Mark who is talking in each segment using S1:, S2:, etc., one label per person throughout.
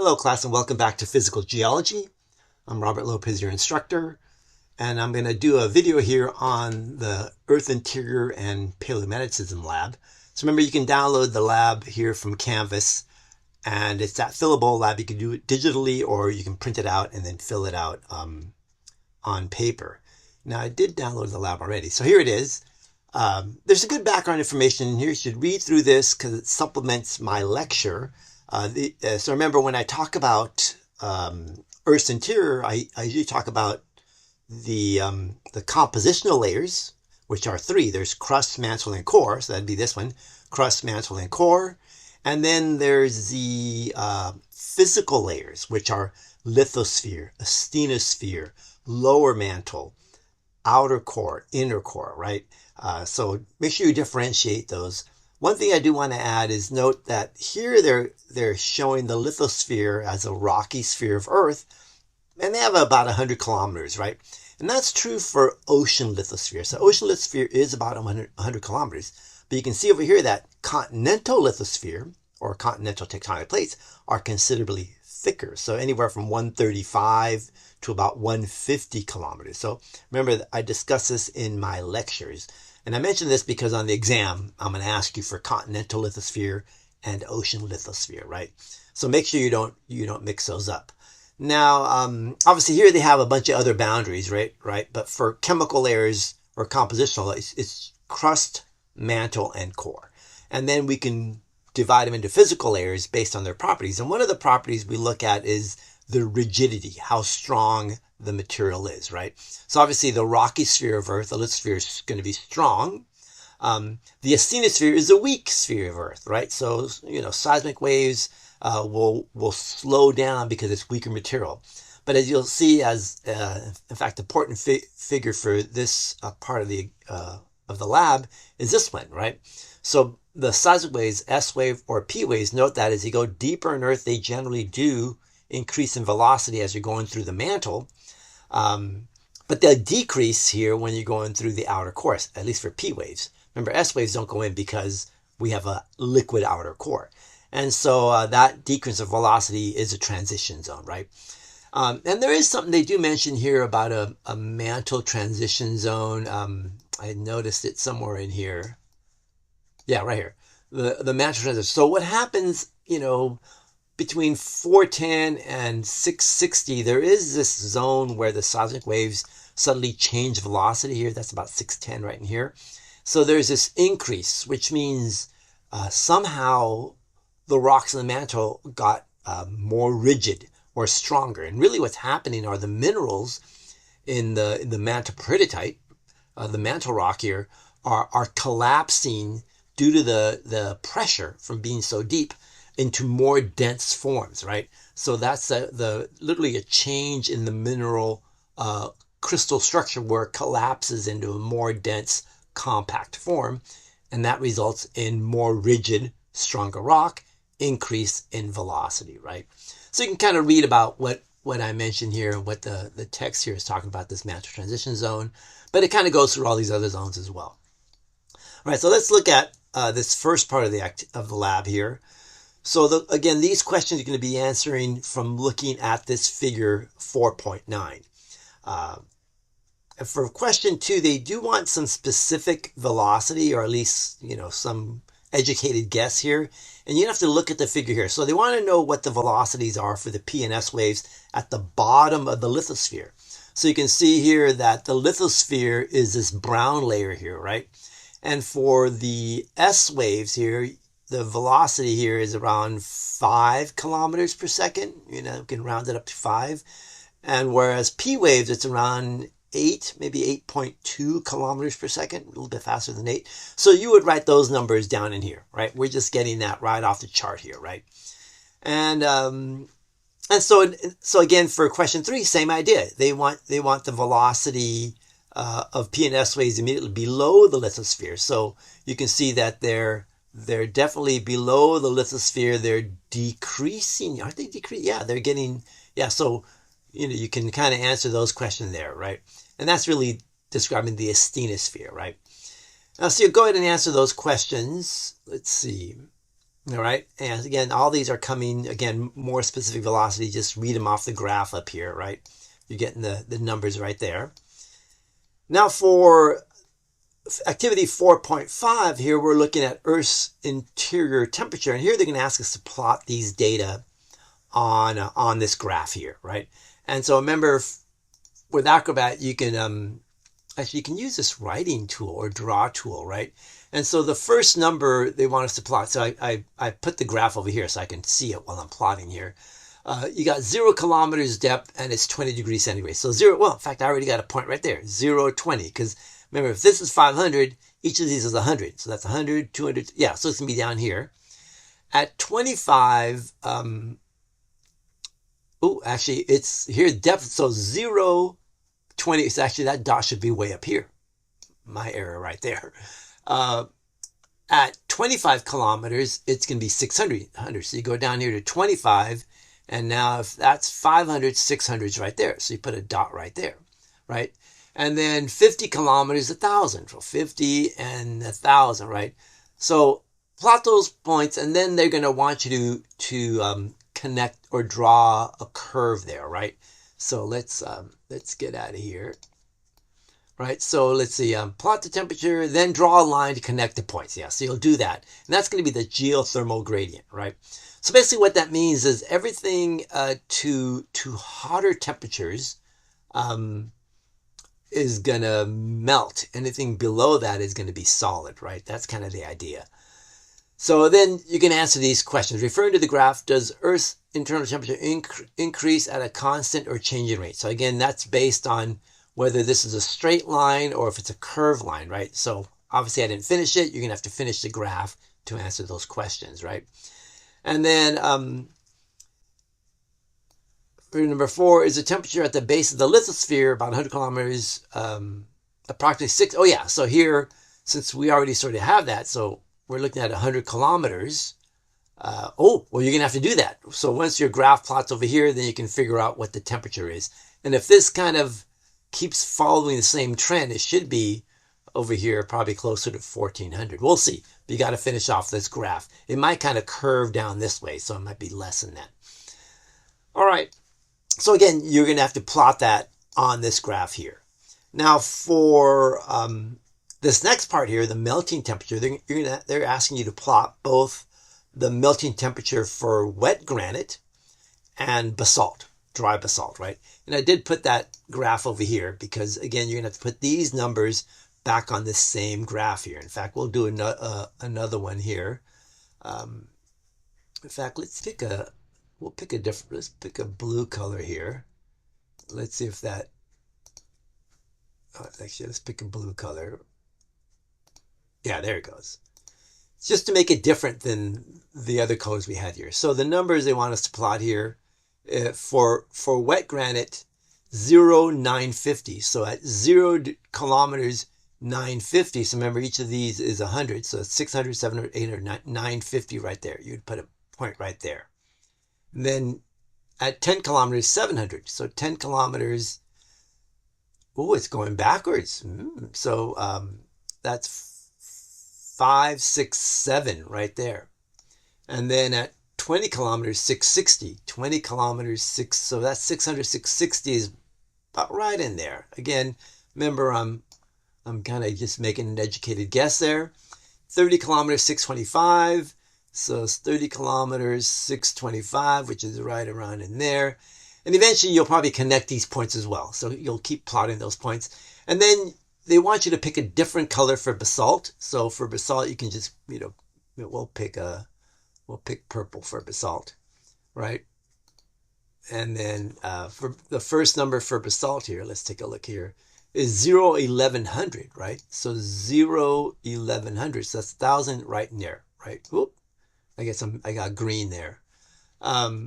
S1: Hello class and welcome back to Physical Geology. I'm Robert Lopez, your instructor, and I'm going to do a video here on the Earth Interior and Paleomagnetism lab. So remember, you can download the lab here from Canvas, and it's that fillable lab. You can do it digitally or you can print it out and then fill it out on paper. Now I did download the lab already, so here it is. There's a good background information in here. You should read through this because it supplements my lecture. So remember, when I talk about Earth's interior, I usually talk about the compositional layers, which are three. There's crust, mantle, and core. So that'd be this one: crust, mantle, and core. And then there's the physical layers, which are lithosphere, asthenosphere, lower mantle, outer core, inner core, right? So make sure you differentiate those. One thing I do want to add is note that here they're showing the lithosphere as a rocky sphere of Earth, and they have about 100 kilometers, right? And that's true for ocean lithosphere. So ocean lithosphere is about 100 kilometers. But you can see over here that continental lithosphere, or continental tectonic plates, are considerably thicker. So anywhere from 135 to about 150 kilometers. So remember, I discuss this in my lectures. And I mention this because on the exam, I'm going to ask you for continental lithosphere and ocean lithosphere, right? So make sure you don't mix those up. Now, obviously here they have a bunch of other boundaries, right? But for chemical layers or compositional, it's crust, mantle, and core. And then we can divide them into physical layers based on their properties. And one of the properties we look at is the rigidity, how strong the material is, right? So obviously the rocky sphere of Earth, the lithosphere, is going to be strong. The asthenosphere is a weak sphere of Earth, right? So, seismic waves will slow down because it's weaker material. But as you'll see, in fact, important figure for this part of the lab is this one, right? So the seismic waves, S wave or P waves, note that as you go deeper in Earth, they generally do increase in velocity as you're going through the mantle. But they'll decrease here when you're going through the outer core, at least for P waves. Remember, S waves don't go in because we have a liquid outer core. And so that decrease of velocity is a transition zone, right? And there is something they do mention here about a mantle transition zone. I noticed it somewhere in here. Yeah, right here. The mantle transition. So what happens, between 410 and 660, there is this zone where the seismic waves suddenly change velocity here. That's about 610 right in here. So there's this increase, which means somehow the rocks in the mantle got more rigid or stronger. And really what's happening are the minerals in the mantle peridotite, the mantle rock here, are collapsing due to the pressure from being so deep into more dense forms, right? So that's literally a change in the mineral crystal structure where it collapses into a more dense, compact form, and that results in more rigid, stronger rock, increase in velocity, right? So you can kind of read about what I mentioned here, what the text here is talking about, this mantle transition zone, but it kind of goes through all these other zones as well. All right, so let's look at this first part of the lab here. So again, these questions you're going to be answering from looking at this figure 4.9. For question 2, they do want some specific velocity, or at least, some educated guess here. And you have to look at the figure here. So they want to know what the velocities are for the P and S waves at the bottom of the lithosphere. So you can see here that the lithosphere is this brown layer here, right? And for the S waves here, the velocity here is around 5 kilometers per second. You can round it up to 5. And whereas P waves, it's around 8, maybe 8.2 kilometers per second, a little bit faster than 8. So you would write those numbers down in here, right? We're just getting that right off the chart here, right? And so again, for question 3, same idea. They want the velocity of P and S waves immediately below the lithosphere. So you can see that they're definitely below the lithosphere. They're decreasing. Aren't they decreasing? Yeah, they're getting, yeah. So, you can kind of answer those questions there, right? And that's really describing the asthenosphere, right? Now, so you go ahead and answer those questions. Let's see. All right. And again, all these are coming, again, more specific velocity. Just read them off the graph up here, right? You're getting the numbers right there. Now for activity 4.5 here, we're looking at Earth's interior temperature. And here they're going to ask us to plot these data on this graph here, right? And so remember, with Acrobat, you can actually you can use this writing tool or draw tool, right? And so the first number they want us to plot, so I put the graph over here so I can see it while I'm plotting here. You got 0 kilometers depth and it's 20 degrees centigrade. So 0, well, in fact, I already got a point right there, 0, 20, because remember, if this is 500, each of these is 100. So that's 100, 200, yeah, so it's going to be down here. At 25, actually, it's here depth, so 0, 20, it's actually that dot should be way up here. My error right there. At 25 kilometers, it's going to be 600. So you go down here to 25, and now if that's 500, 600 is right there. So you put a dot right there, right? And then 50 kilometers, 1,000. So 50 and 1,000, right? So plot those points, and then they're going to want you to connect or draw a curve there, right? So let's get out of here. Right, so let's see, plot the temperature, then draw a line to connect the points. Yeah, so you'll do that. And that's going to be the geothermal gradient, right? So basically what that means is everything to hotter temperatures is going to melt. Anything below that is going to be solid, right? That's kind of the idea. So then you can answer these questions. Referring to the graph, does Earth's internal temperature increase at a constant or changing rate? So again, that's based on whether this is a straight line or if it's a curved line, right? So obviously I didn't finish it. You're going to have to finish the graph to answer those questions, right? And then number 4 is the temperature at the base of the lithosphere, about 100 kilometers, approximately 6. Oh yeah, so here, since we already sort of have that, so we're looking at 100 kilometers. Well, you're going to have to do that. So once your graph plots over here, then you can figure out what the temperature is. And if this kind of keeps following the same trend, it should be over here probably closer to 1400. We'll see. But you got to finish off this graph. It might kind of curve down this way, so it might be less than that. All right. So again, you're going to have to plot that on this graph here. Now for this next part here, the melting temperature, they're asking you to plot both the melting temperature for wet granite and basalt, dry basalt, right? And I did put that graph over here because, again, you're going to have to put these numbers back on this same graph here. In fact, we'll do another one here. In fact, let's pick a blue color here. Let's see if that, actually, let's pick a blue color. Yeah, there it goes. Just to make it different than the other colors we had here. So the numbers they want us to plot here, for wet granite, 0, 950. So at 0 kilometers, 950. So remember, each of these is 100. So it's 600, 700, 800, 950 right there. You'd put a point right there. And then at 10 kilometers, 700. So 10 kilometers, it's going backwards. So that's 5, 6, 7 right there. And then at 20 kilometers, 660. 20 kilometers, 6. So that's 600, 660 is about right in there. Again, remember, I'm kind of just making an educated guess there. 30 kilometers, 625. So it's 30 kilometers, 625, which is right around in there. And eventually you'll probably connect these points as well. So you'll keep plotting those points. And then they want you to pick a different color for basalt. So for basalt, you can just, we'll pick purple for basalt, right? And then for the first number for basalt here, let's take a look here, is 0, 1100, right? So 0, 1100, so that's 1,000 right in there, right? Whoop, I got green there. I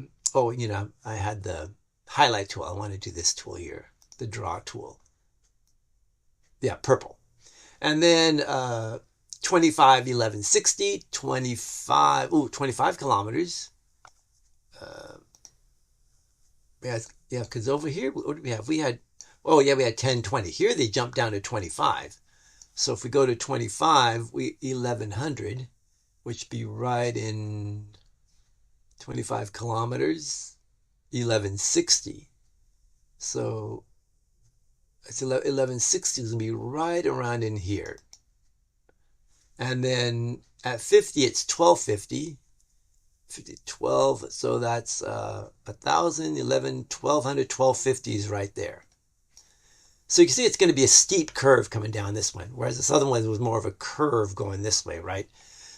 S1: had the highlight tool. I want to do this tool here, the draw tool. Yeah, purple. And then 25, 1160, 25 kilometers. Because over here, what did we have? We had 10, 20. Here they jumped down to 25. So if we go to 25, 1100, which be right in 25 kilometers, 1160. So it's 1160 is going to be right around in here. And then at 50, it's 1250. 50, 12, so that's 1,000, 11, 1,200, 1,250 is right there. So you can see it's going to be a steep curve coming down this one, whereas this other one was more of a curve going this way, right?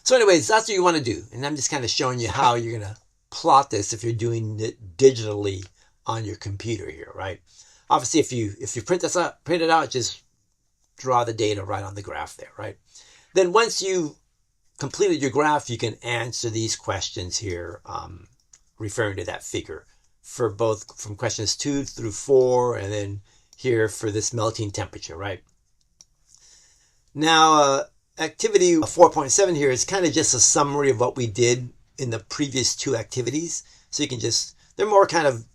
S1: So anyways, that's what you want to do. And I'm just kind of showing you how you're going to plot this if you're doing it digitally on your computer here, right? Obviously, if you print it out, just draw the data right on the graph there, right? Then once you completed your graph, you can answer these questions here, referring to that figure for both from questions 2 through 4, and then here for this melting temperature, right? Now, activity 4.7 here is kind of just a summary of what we did in the previous 2 activities. So you can just, they're more kind of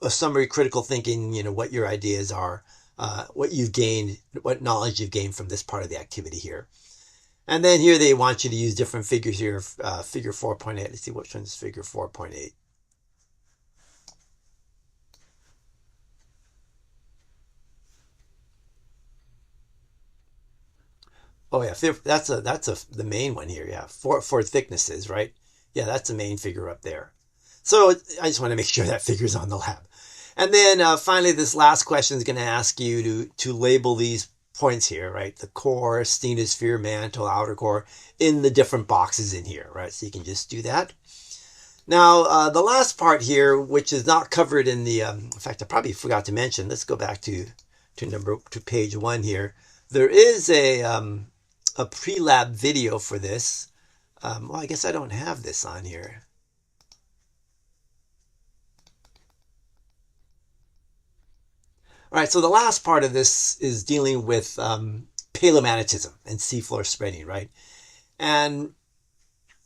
S1: a summary, critical thinking, you know, what your ideas are, what you've gained, what knowledge you've gained from this part of the activity here. And then here they want you to use different figures here, figure 4.8. Let's see which one's figure 4.8. Oh yeah, that's the main one here. Yeah, for thicknesses, right? Yeah, that's the main figure up there. So I just want to make sure that figure's on the lab. And then finally, this last question is going to ask you to label these points here, right? The core, stenosphere, mantle, outer core, in the different boxes in here, right? So you can just do that. Now, the last part here, which is not covered in the, in fact, I probably forgot to mention, let's go back to page 1 here. There is a pre-lab video for this. Well, I guess I don't have this on here. All right, so the last part of this is dealing with paleomagnetism and seafloor spreading, right? And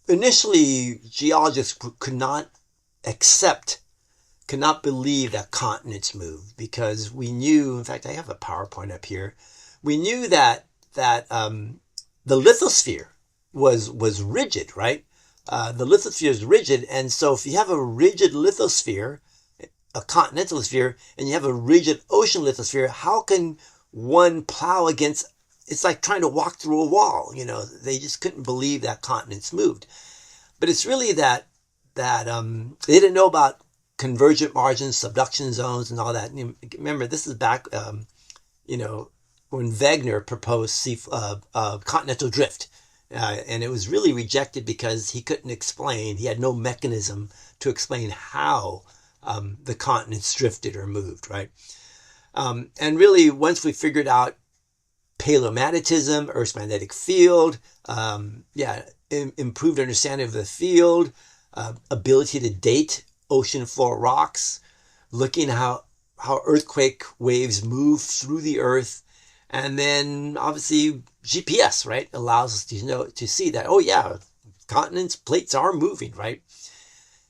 S1: initially, geologists could not believe that continents moved, because we knew, in fact, I have a PowerPoint up here. We knew that the lithosphere was rigid, right? The lithosphere is rigid, and so if you have a rigid lithosphere, a continental sphere, and you have a rigid ocean lithosphere, how can one plow against? It's like trying to walk through a wall. You know, they just couldn't believe that continents moved. But it's really that they didn't know about convergent margins, subduction zones, and all that. And remember, this is back, you know, when Wegener proposed continental drift. And it was really rejected because he couldn't explain, he had no mechanism to explain how the continents drifted or moved, right? And really, once we figured out paleomagnetism, Earth's magnetic field, improved understanding of the field, ability to date ocean floor rocks, looking how earthquake waves move through the Earth, and then obviously GPS, right, allows us to see that, oh yeah, continents, plates are moving, right?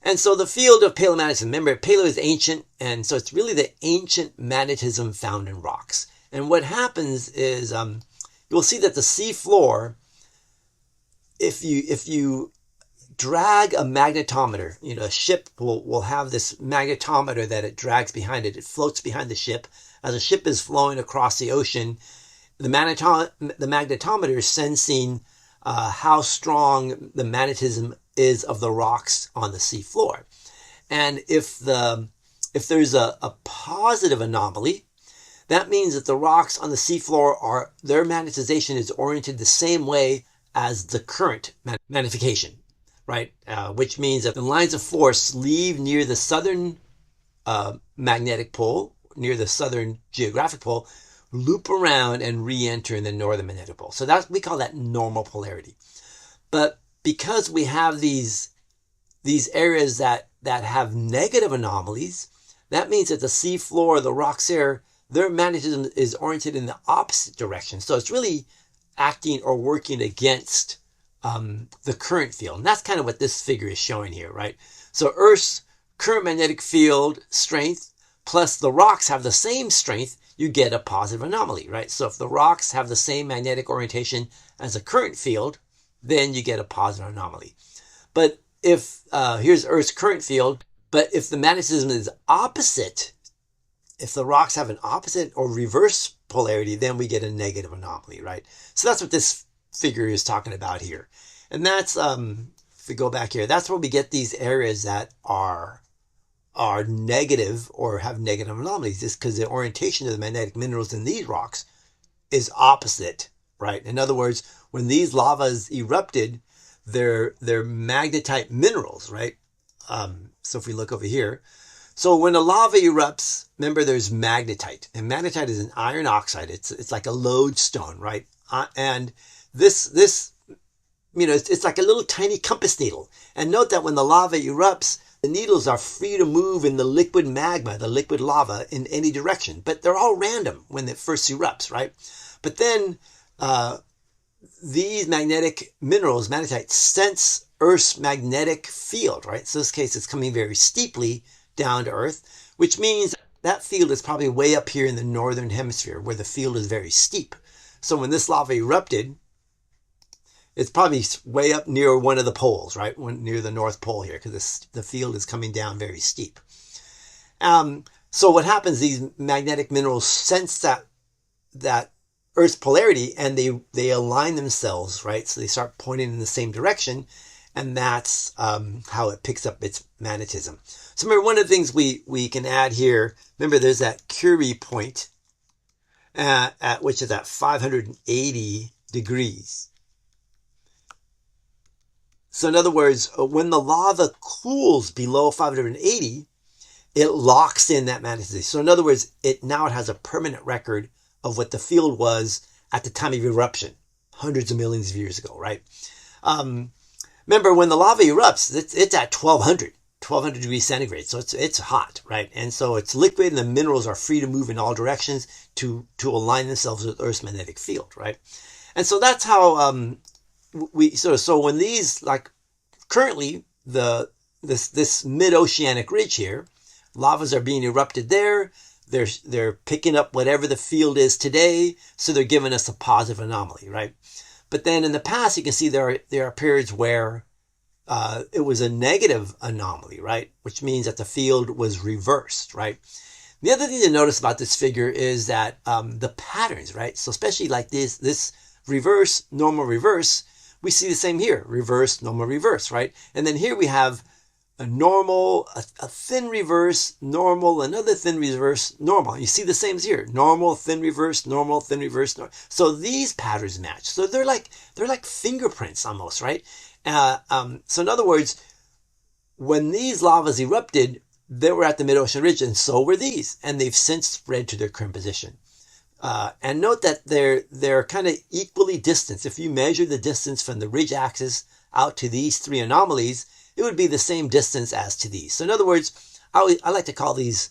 S1: And so the field of paleomagnetism, remember, paleo is ancient, and so it's really the ancient magnetism found in rocks. And what happens is you'll see that the sea floor, if you drag a magnetometer, you know, a ship will have this magnetometer that it drags behind it. It floats behind the ship. As a ship is flowing across the ocean, the magnetometer is sensing how strong the magnetism is of the rocks on the sea floor. And if there's a positive anomaly, that means that the rocks on the seafloor their magnetization is oriented the same way as the current magnification, right? Which means that the lines of force leave near the southern magnetic pole, near the southern geographic pole, loop around and re-enter in the northern magnetic pole. So we call that normal polarity. But because we have these areas that have negative anomalies, that means that the sea floor, the rocks there, their magnetism is oriented in the opposite direction. So it's really acting or working against the current field. And that's kind of what this figure is showing here, right? So Earth's current magnetic field strength plus the rocks have the same strength, you get a positive anomaly, right? So if the rocks have the same magnetic orientation as the current field, then you get a positive anomaly. But if, here's Earth's current field, but if the magnetism is opposite, if the rocks have an opposite or reverse polarity, then we get a negative anomaly, right? So that's what this figure is talking about here. And that's, if we go back here, that's where we get these areas that are negative or have negative anomalies, is because the orientation of the magnetic minerals in these rocks is opposite, right? In other words, when these lavas erupted, they're magnetite minerals, right? So if we look over here, so when a lava erupts, remember there's magnetite, and magnetite is an iron oxide. It's like a lodestone, right? And this it's like a little tiny compass needle. And note that when the lava erupts, the needles are free to move in the liquid magma, the liquid lava, in any direction. But they're all random when it first erupts, right? But then these magnetic minerals, magnetite, sense Earth's magnetic field, right? So in this case, it's coming very steeply down to Earth, which means that field is probably way up here in the northern hemisphere where the field is very steep. So when this lava erupted, it's probably way up near one of the poles, right? Near the North Pole here, because the field is coming down very steep. So what happens, these magnetic minerals sense that Earth's polarity, and they align themselves, right? So they start pointing in the same direction, and that's how it picks up its magnetism. So remember, one of the things we can add here, remember there's that Curie point, which is at 580 degrees. So in other words, when the lava cools below 580, it locks in that magnetism. So in other words, it has a permanent record of what the field was at the time of eruption, hundreds of millions of years ago, right? Remember, when the lava erupts, it's at 1200 degrees centigrade, so it's hot, right? And so it's liquid, and the minerals are free to move in all directions to align themselves with Earth's magnetic field, right? And so that's how so when these, like currently this mid-oceanic ridge here, lavas are being erupted there. They're picking up whatever the field is today, so they're giving us a positive anomaly, right? But then in the past, you can see there are periods where it was a negative anomaly, right? Which means that the field was reversed, right? The other thing to notice about this figure is that the patterns, right? So especially like this reverse, normal, reverse, we see the same here, reverse, normal, reverse, right? And then here we have a normal, a thin reverse, normal, another thin reverse, normal. You see the same as here, normal, thin reverse, normal, thin reverse. So these patterns match. So they're like fingerprints almost, right? So in other words, when these lavas erupted, they were at the mid-ocean ridge, and so were these, and they've since spread to their current position. And note that they're kind of equally distanced. If you measure the distance from the ridge axis out to these three anomalies, it would be the same distance as to these. So in other words, I like to call these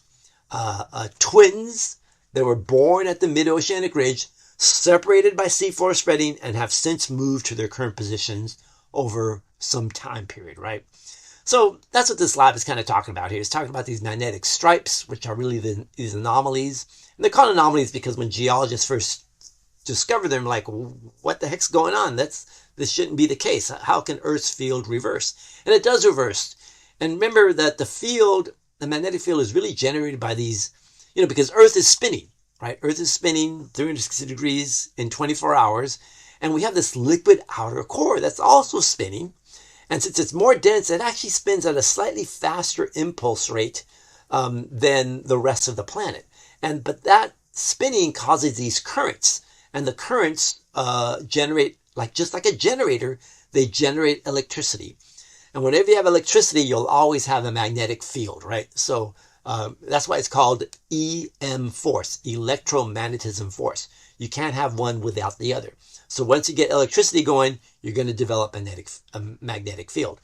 S1: twins that were born at the mid-oceanic ridge, separated by seafloor spreading, and have since moved to their current positions over some time period, right? So that's what this lab is kind of talking about here. It's talking about these magnetic stripes, which are really these anomalies. And they're called anomalies because when geologists first discovered them, like, what the heck's going on? This shouldn't be the case. How can Earth's field reverse? And it does reverse. And remember that the magnetic field is really generated by these, because Earth is spinning, right? Earth is spinning 360 degrees in 24 hours. And we have this liquid outer core that's also spinning. And since it's more dense, it actually spins at a slightly faster impulse rate than the rest of the planet. But that spinning causes these currents. And the currents generate, just like a generator, they generate electricity. And whenever you have electricity, you'll always have a magnetic field, right? So that's why it's called EM force, electromagnetism force. You can't have one without the other. So once you get electricity going, you're going to develop a magnetic field.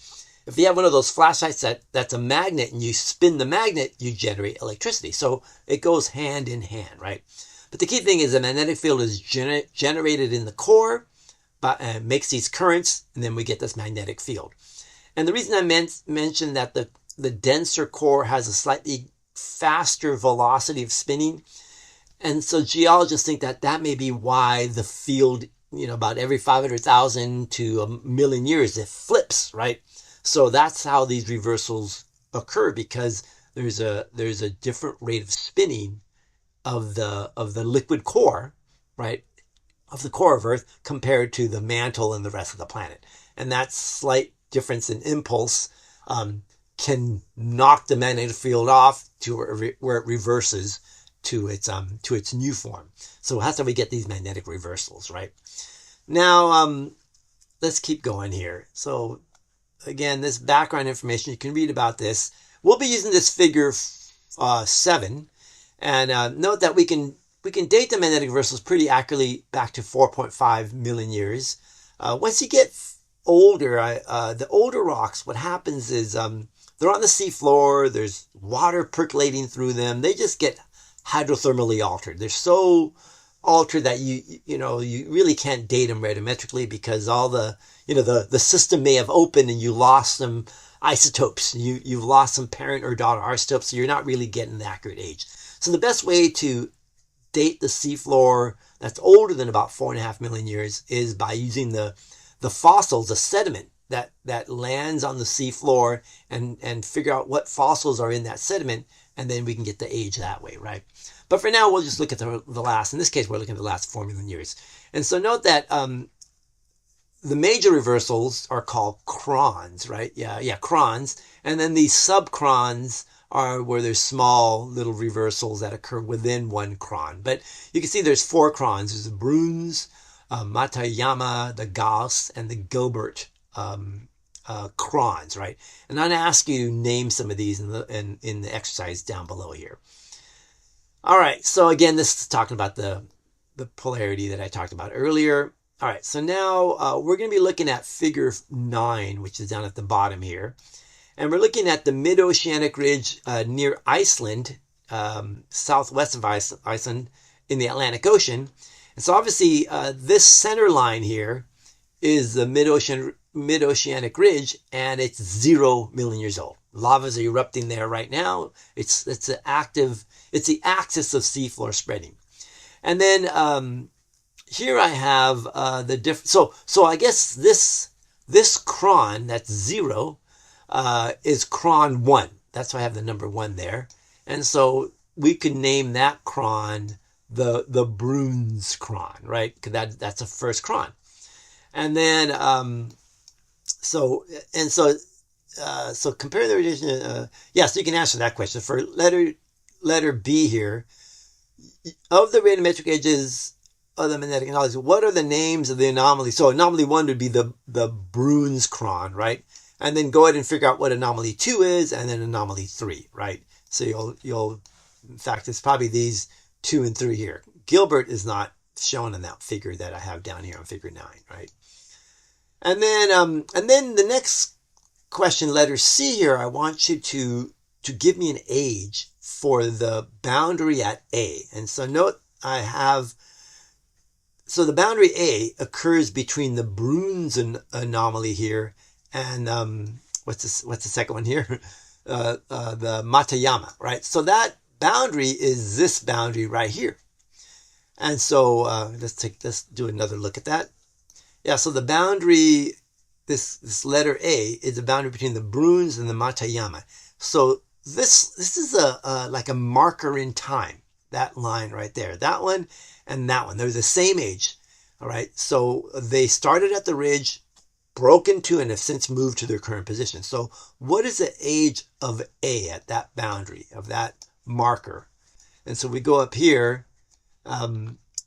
S1: If you have one of those flashlights that's a magnet and you spin the magnet, you generate electricity. So it goes hand in hand, right? But the key thing is the magnetic field is generated in the core, and makes these currents, and then we get this magnetic field. And the reason I mentioned that the denser core has a slightly faster velocity of spinning, and so geologists think that may be why the field about every 500,000 to a million years, it flips, right? So that's how these reversals occur, because there's a different rate of spinning of the liquid core, right, of the core of Earth compared to the mantle and the rest of the planet. And that slight difference in impulse can knock the magnetic field off to where it reverses to its new form. So that's how we get these magnetic reversals, right? Now, let's keep going here. So again, this background information, you can read about this. We'll be using this figure 7, and note that we can date the magnetic reversals pretty accurately back to 4.5 million years. Once you get older, the older rocks, what happens is they're on the seafloor. There's water percolating through them. They just get hydrothermally altered. They're so altered that you really can't date them radiometrically, because all the system may have opened and you lost some isotopes. You've lost some parent or daughter isotopes, so you're not really getting the accurate age. So the best way to date the seafloor that's older than about 4.5 million years is by using the fossils, the sediment that lands on the seafloor, and figure out what fossils are in that sediment, and then we can get the age that way, right? But for now, we'll just look at the last. In this case, we're looking at the last 4 million years. And so note that the major reversals are called crons, right? Yeah, crons. And then these subcrons are where there's small little reversals that occur within one cron. But you can see there's 4 crons. There's the Bruns, Matayama, the Gauss, and the Gilbert crons, right? And I'm going to ask you to name some of these in the exercise down below here. All right, so again, this is talking about the polarity that I talked about earlier. All right, so now we're going to be looking at figure 9, which is down at the bottom here. And we're looking at the mid-oceanic ridge near Iceland, southwest of Iceland in the Atlantic Ocean. And so obviously this center line here is the mid-oceanic ridge, and it's 0 million years old. Lavas are erupting there right now. It's the axis of seafloor spreading. And then here I have the different. So I guess this cron that's 0 is cron 1. That's why I have the number 1 there. And so we could name that cron the Bruns cron, right? Because that's the first cron. And then so compare the radiation. So you can answer that question for letter B here. Of the radiometric edges of the magnetic anomalies, what are the names of the anomalies? So anomaly 1 would be the Bruns cron, right? And then go ahead and figure out what anomaly 2 is, and then anomaly 3, right? So you'll in fact, it's probably these 2 and 3 here. Gilbert is not shown in that figure that I have down here on figure 9, right? And then the next question, letter C here, I want you to give me an age for the boundary at A. And so note so the boundary A occurs between the Bruns anomaly here and what's the second one here? The Matayama, right? So that boundary is this boundary right here. And so let's do another look at that. Yeah, so the boundary, this letter A is the boundary between the Bruns and the Matayama. So this is like a marker in time, that line right there. That one and that one, they're the same age. All right, so they started at the ridge, broke in two, and have since moved to their current position. So what is the age of A at that boundary, of that marker? And so we go up here.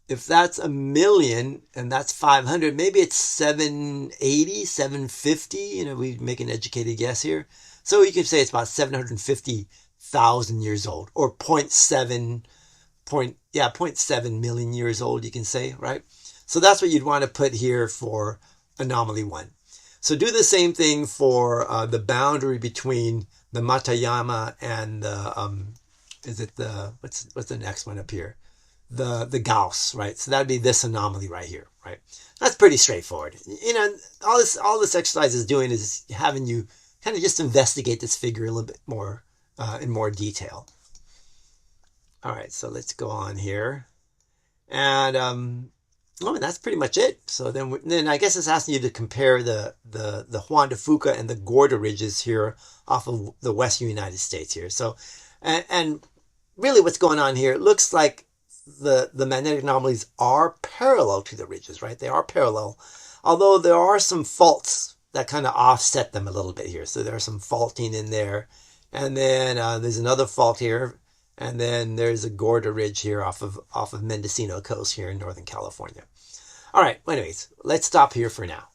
S1: If that's 1 million and that's 500, maybe it's 780, 750. We make an educated guess here. So you can say it's about 750,000 years old, or 0.7 million years old, you can say, right? So that's what you'd want to put here for anomaly 1. So do the same thing for the boundary between the Matayama and the, what's the next one up here? The Gauss, right? So that'd be this anomaly right here, right? That's pretty straightforward. All this exercise is doing is having you kind of just investigate this figure a little bit more in more detail. All right, so let's go on here. And Oh, and that's pretty much it. So then I guess it's asking you to compare the Juan de Fuca and the Gorda ridges here off of the western United States here. So, and really what's going on here, it looks like the magnetic anomalies are parallel to the ridges, right? They are parallel, although there are some faults that kind of offset them a little bit here. So there's some faulting in there. And then there's another fault here. And then there's a Gorda Ridge here off of Mendocino Coast here in Northern California. All right, well, anyways, let's stop here for now.